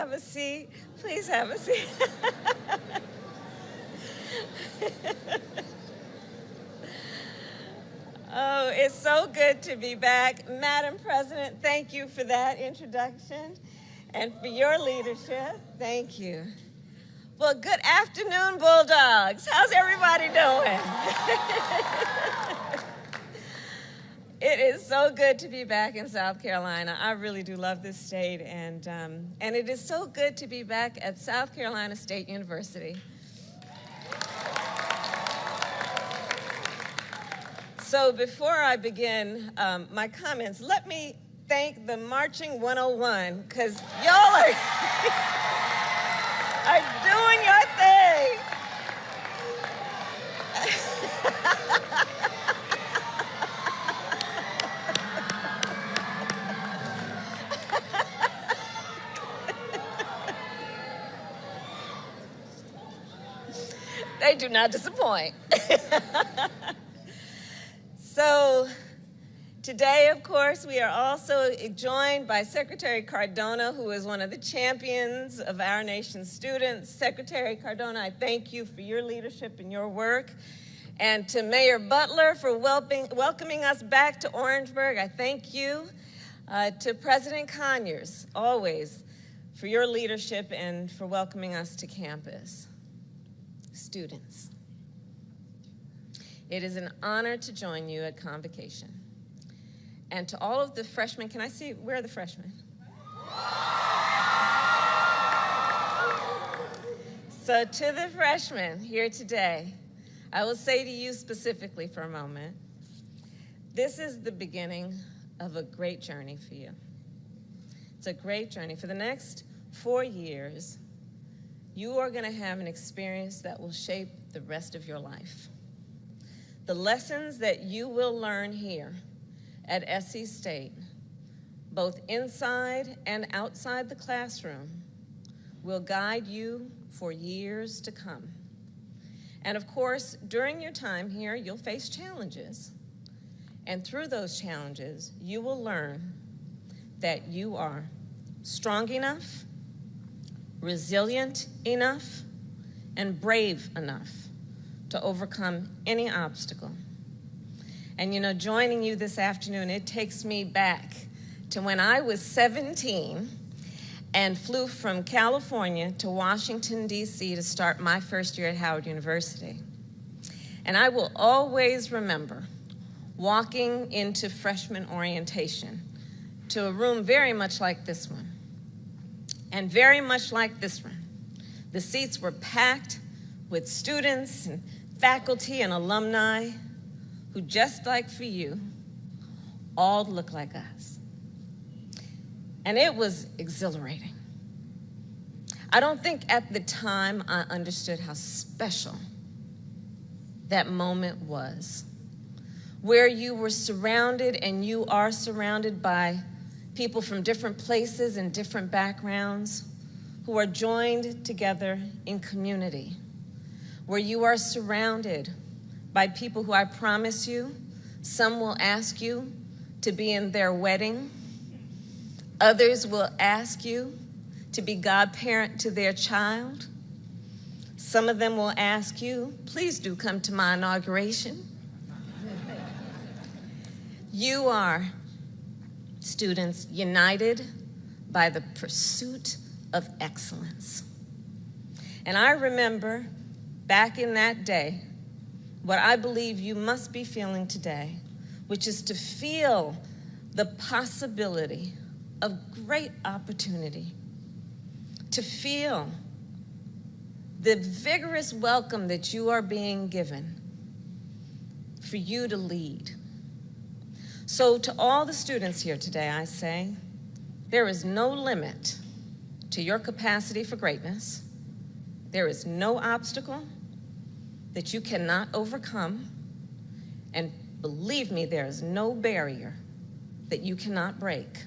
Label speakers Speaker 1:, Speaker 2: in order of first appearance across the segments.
Speaker 1: have a seat. Please have a seat. Oh, it's so good to be back. Madam President, thank you for that introduction and for your leadership. Thank you. Well, good afternoon, Bulldogs. How's everybody doing? It is so good to be back in South Carolina. I really do love this state, and it is so good to be back at South Carolina State University. So before I begin my comments, let me thank the Marching 101, because y'all are doing your thing. They do not disappoint. So today, of course, we are also joined by Secretary Cardona, who is one of the champions of our nation's students. Secretary Cardona, I thank you for your leadership and your work. And to Mayor Butler for welcoming us back to Orangeburg, I thank you. To President Conyers, always, for your leadership and for welcoming us to campus. Students, it is an honor to join you at convocation. And to all of the freshmen, can I see, where are the freshmen? So to the freshmen here today, I will say to you specifically for a moment, this is the beginning of a great journey for you. It's a great journey. For the next 4 years, you are going to have an experience that will shape the rest of your life. The lessons that you will learn here at SC State, both inside and outside the classroom, will guide you for years to come. And of course, during your time here, you'll face challenges. And through those challenges, you will learn that you are strong enough, resilient enough, and brave enough to overcome any obstacle. And you know, joining you this afternoon, it takes me back to when I was 17 and flew from California to Washington, D.C. to start my first year at Howard University. And I will always remember walking into freshman orientation to a room very much like this one, and very much like this one. The seats were packed with students and faculty and alumni who, just like for you, all look like us. And it was exhilarating. I don't think at the time I understood how special that moment was, where you were surrounded, and you are surrounded by people from different places and different backgrounds who are joined together in community, where you are surrounded by people who, I promise you, some will ask you to be in their wedding. Others will ask you to be godparent to their child. Some of them will ask you, please do come to my inauguration. You are, students, united by the pursuit of excellence. And I remember back in that day, what I believe you must be feeling today, which is to feel the possibility of great opportunity, to feel the vigorous welcome that you are being given for you to lead. So to all the students here today, I say, there is no limit to your capacity for greatness. There is no obstacle that you cannot overcome. And believe me, there is no barrier that you cannot break.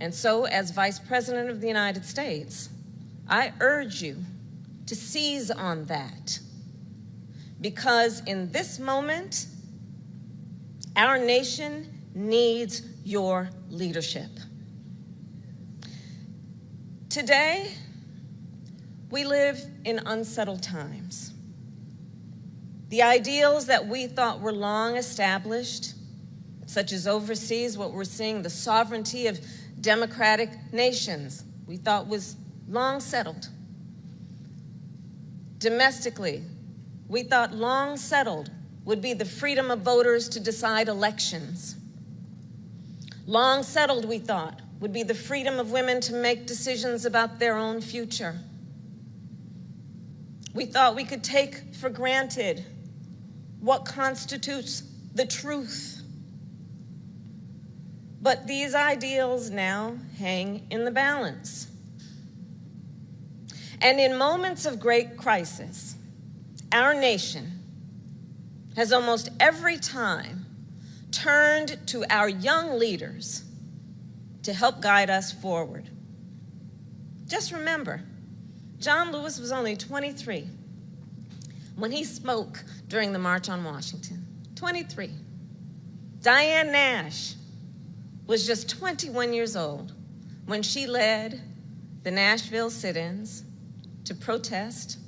Speaker 1: And so, as Vice President of the United States, I urge you to seize on that. Because in this moment, our nation needs your leadership. Today, we live in unsettled times. The ideals that we thought were long established, such as overseas, what we're seeing, the sovereignty of democratic nations, we thought was long settled. Domestically, we thought long settled would be the freedom of voters to decide elections. Long settled, we thought, would be the freedom of women to make decisions about their own future. We thought we could take for granted what constitutes the truth. But these ideals now hang in the balance. And in moments of great crisis, our nation has almost every time turned to our young leaders to help guide us forward. Just remember, John Lewis was only 23 when he spoke during the March on Washington. 23. Diane Nash was just 21 years old when she led the Nashville sit-ins to protest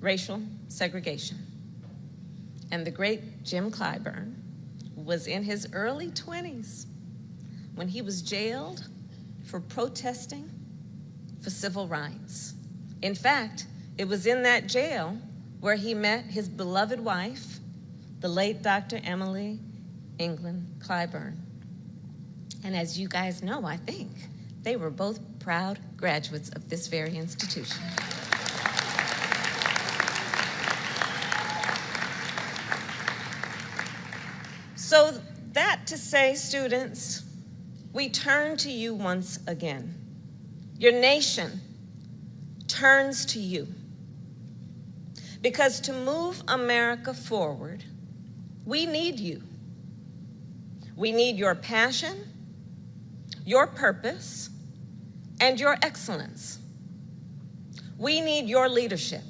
Speaker 1: racial segregation. And the great Jim Clyburn was in his early 20s when he was jailed for protesting for civil rights. In fact, it was in that jail where he met his beloved wife, the late Dr. Emily England Clyburn. And as you guys know, I think, they were both proud graduates of this very institution. So that to say, students, we turn to you once again. Your nation turns to you. Because to move America forward, we need you. We need your passion, your purpose, and your excellence. We need your leadership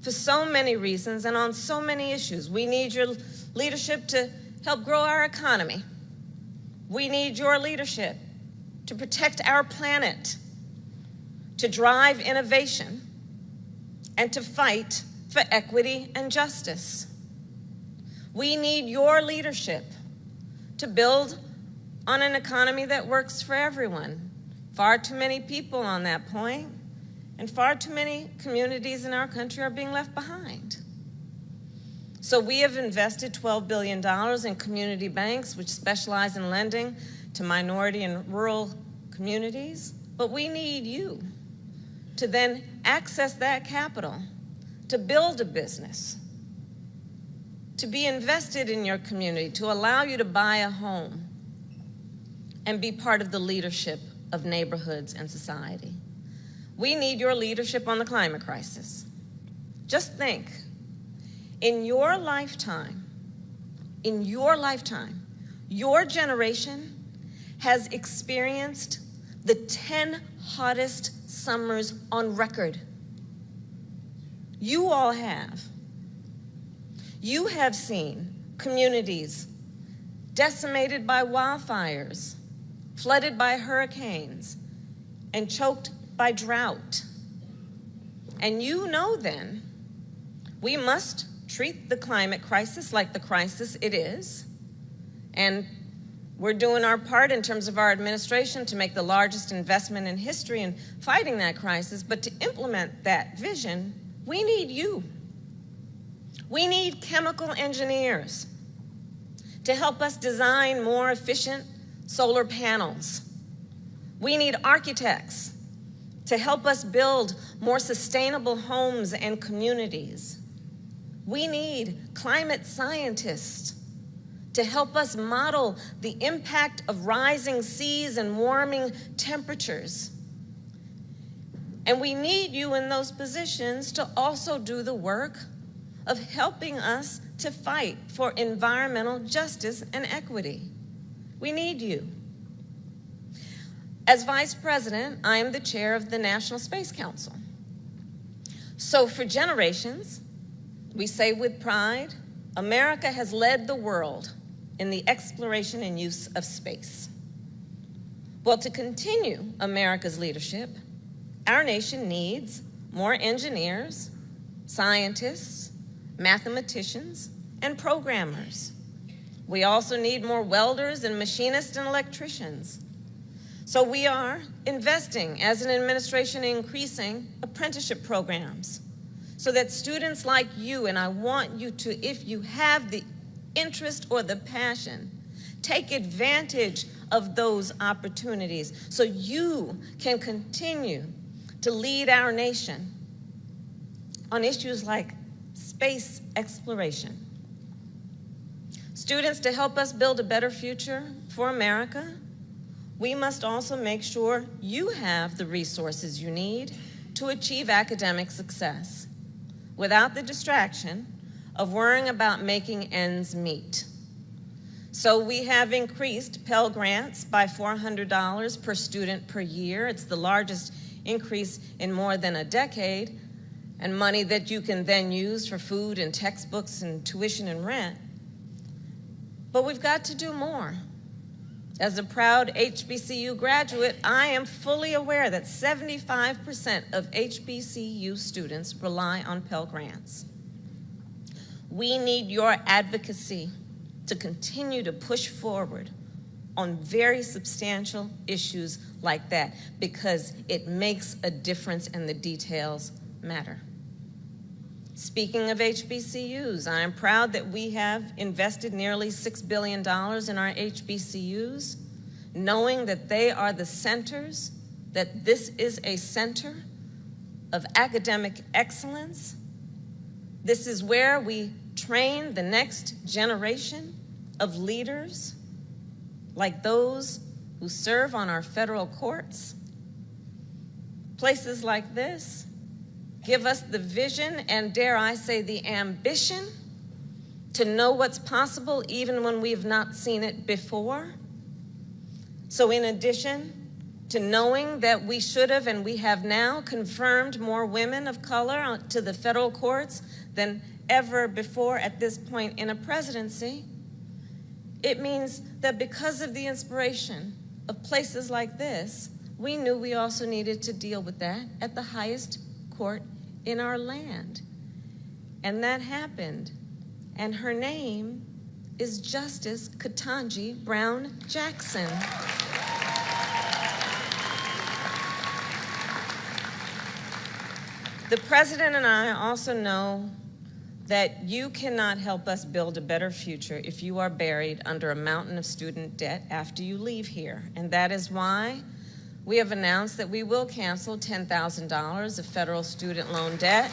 Speaker 1: for so many reasons and on so many issues. We need your leadership to help grow our economy. We need your leadership to protect our planet, to drive innovation, and to fight for equity and justice. We need your leadership to build on an economy that works for everyone. Far too many people on that point, and far too many communities in our country are being left behind. So we have invested $12 billion in community banks, which specialize in lending to minority and rural communities. But we need you to then access that capital, to build a business, to be invested in your community, to allow you to buy a home and be part of the leadership of neighborhoods and society. We need your leadership on the climate crisis. Just think, in your lifetime, your generation has experienced the 10 hottest summers on record. You all have. You have seen communities decimated by wildfires, flooded by hurricanes, and choked by drought. And you know then, we must treat the climate crisis like the crisis it is. And we're doing our part in terms of our administration to make the largest investment in history in fighting that crisis. But to implement that vision, we need you. We need chemical engineers to help us design more efficient solar panels. We need architects to help us build more sustainable homes and communities. We need climate scientists to help us model the impact of rising seas and warming temperatures. And we need you in those positions to also do the work of helping us to fight for environmental justice and equity. We need you. As Vice President, I am the chair of the National Space Council. So for generations, we say with pride, America has led the world in the exploration and use of space. Well, to continue America's leadership, Our nation needs more engineers, scientists, mathematicians, and programmers. We also need more welders and machinists and electricians. So we are investing as an administration in increasing apprenticeship programs so that students like you, and I want you to, if you have the interest or the passion, take advantage of those opportunities so you can continue to lead our nation on issues like space exploration. Students, to help us build a better future for America, we must also make sure you have the resources you need to achieve academic success without the distraction of worrying about making ends meet. So we have increased Pell Grants by $400 per student per year. It's the largest increase in more than a decade, and money that you can then use for food and textbooks and tuition and rent. But we've got to do more. As a proud HBCU graduate, I am fully aware that 75% of HBCU students rely on Pell Grants. We need your advocacy to continue to push forward on very substantial issues like that, because it makes a difference and the details matter. Speaking of HBCUs, I am proud that we have invested nearly $6 billion in our HBCUs, knowing that they are the centers, that this is a center of academic excellence. This is where we train the next generation of leaders like those who serve on our federal courts. Places like this give us the vision and, dare I say, the ambition to know what's possible even when we've not seen it before. So in addition to knowing that we should have and we have now confirmed more women of color to the federal courts than ever before at this point in a presidency, it means that because of the inspiration of places like this, we knew we also needed to deal with that at the highest court in our land. And that happened. And her name is Justice Ketanji Brown Jackson. The president and I also know that you cannot help us build a better future if you are buried under a mountain of student debt after you leave here. And that is why we have announced that we will cancel $10,000 of federal student loan debt.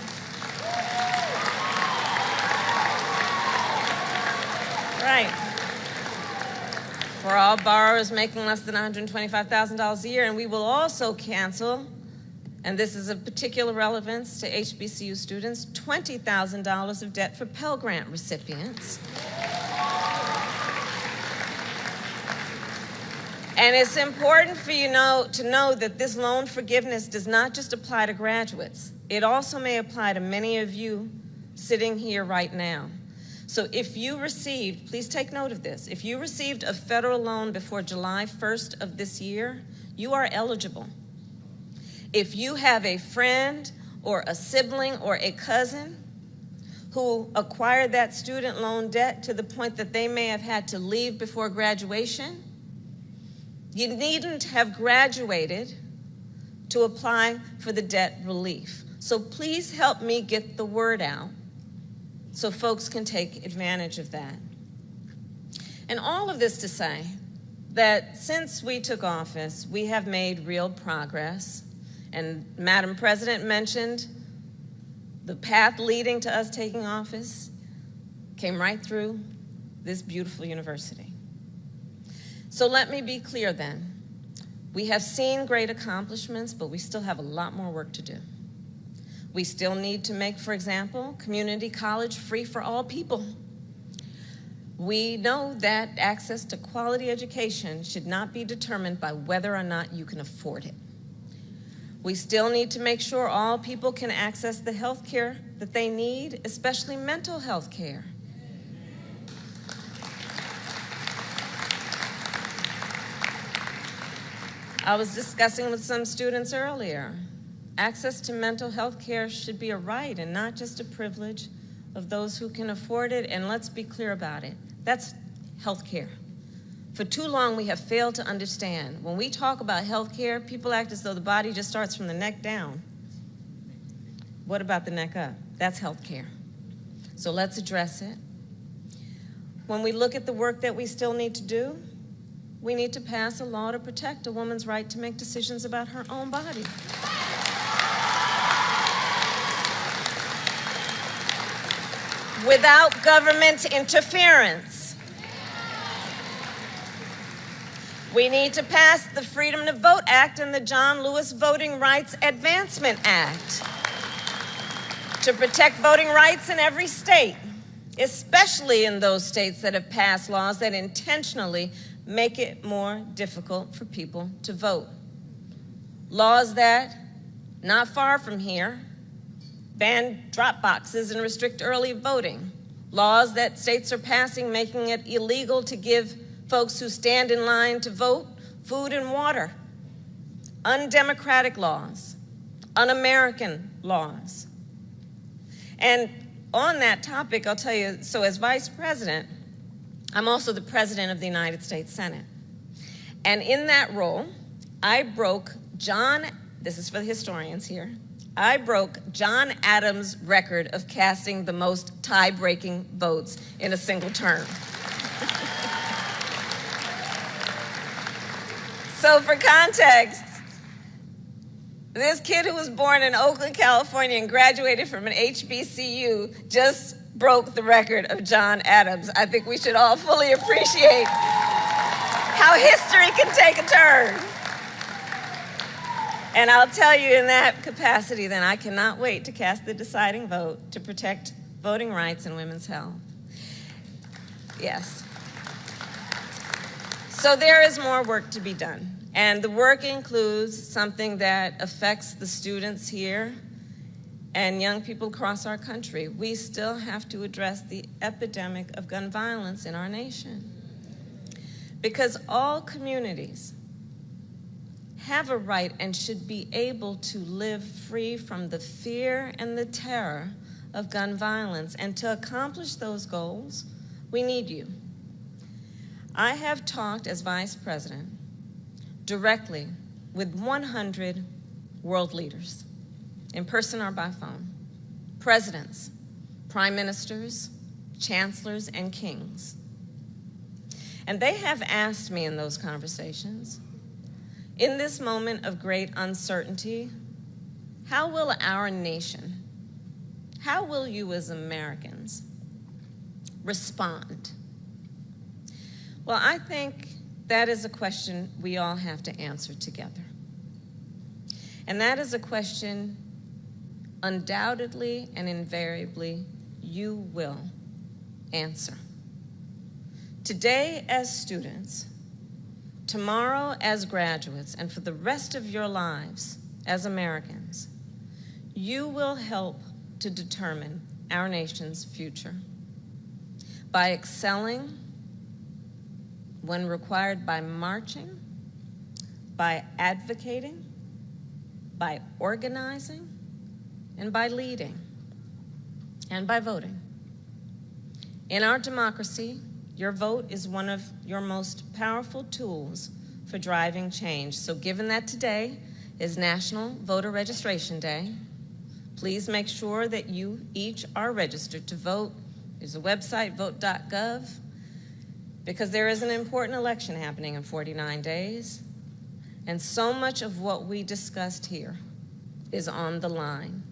Speaker 1: Right. For all borrowers making less than $125,000 a year, and we will also cancel, and this is of particular relevance to HBCU students, $20,000 of debt for Pell Grant recipients. And it's important for you to know that this loan forgiveness does not just apply to graduates. It also may apply to many of you sitting here right now. So if you received, please take note of this, if you received a federal loan before July 1st of this year, you are eligible. If you have a friend or a sibling or a cousin who acquired that student loan debt to the point that they may have had to leave before graduation, you needn't have graduated to apply for the debt relief. So please help me get the word out so folks can take advantage of that. And all of this to say that since we took office, we have made real progress. And Madam President mentioned the path leading to us taking office came right through this beautiful university. So let me be clear then. We have seen great accomplishments, but we still have a lot more work to do. We still need to make, for example, community college free for all people. We know that access to quality education should not be determined by whether or not you can afford it. We still need to make sure all people can access the health care that they need, especially mental health care. I was discussing with some students earlier Access to mental health care should be a right and not just a privilege of those who can afford it, and let's be clear about it. That's health care. For too long, we have failed to understand. When we talk about health care, people act as though the body just starts from the neck down. What about the neck up? That's health care. So let's address it. When we look at the work that we still need to do, we need to pass a law to protect a woman's right to make decisions about her own body. Without government interference. We need to pass the Freedom to Vote Act and the John Lewis Voting Rights Advancement Act to protect voting rights in every state, especially in those states that have passed laws that intentionally make it more difficult for people to vote. Laws that, not far from here, ban drop boxes and restrict early voting. Laws that states are passing making it illegal to give folks who stand in line to vote food and water. Undemocratic laws, un-American laws. And on that topic, I'll tell you, so as Vice President, I'm also the President of the United States Senate. And in that role, I broke this is for the historians here, I broke John Adams' record of casting the most tie-breaking votes in a single term. So for context, this kid who was born in Oakland, California and graduated from an HBCU just broke the record of John Adams. I think we should all fully appreciate how history can take a turn. And I'll tell you in that capacity, then I cannot wait to cast the deciding vote to protect voting rights and women's health. Yes. So there is more work to be done. And the work includes something that affects the students here and young people across our country. We still have to address the epidemic of gun violence in our nation. Because all communities have a right and should be able to live free from the fear and the terror of gun violence. And to accomplish those goals, we need you. I have talked as Vice President directly with 100 world leaders, in person or by phone, presidents, prime ministers, chancellors, and kings. And they have asked me in those conversations, in this moment of great uncertainty, how will our nation, how will you as Americans respond? Well, I think that is a question we all have to answer together. And that is a question undoubtedly and invariably you will answer. Today as students, tomorrow as graduates, and for the rest of your lives as Americans, you will help to determine our nation's future by excelling when required, by marching, by advocating, by organizing, and by leading, and by voting. In our democracy, your vote is one of your most powerful tools for driving change. So given that today is National Voter Registration Day, please make sure that you each are registered to vote. There's a website, vote.gov, because there is an important election happening in 49 days, and so much of what we discussed here is on the line.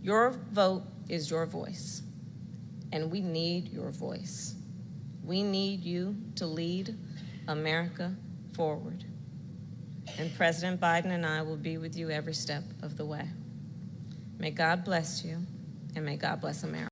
Speaker 1: Your vote is your voice, and we need your voice. We need you to lead America forward. And President Biden and I will be with you every step of the way. May God bless you, and may God bless America.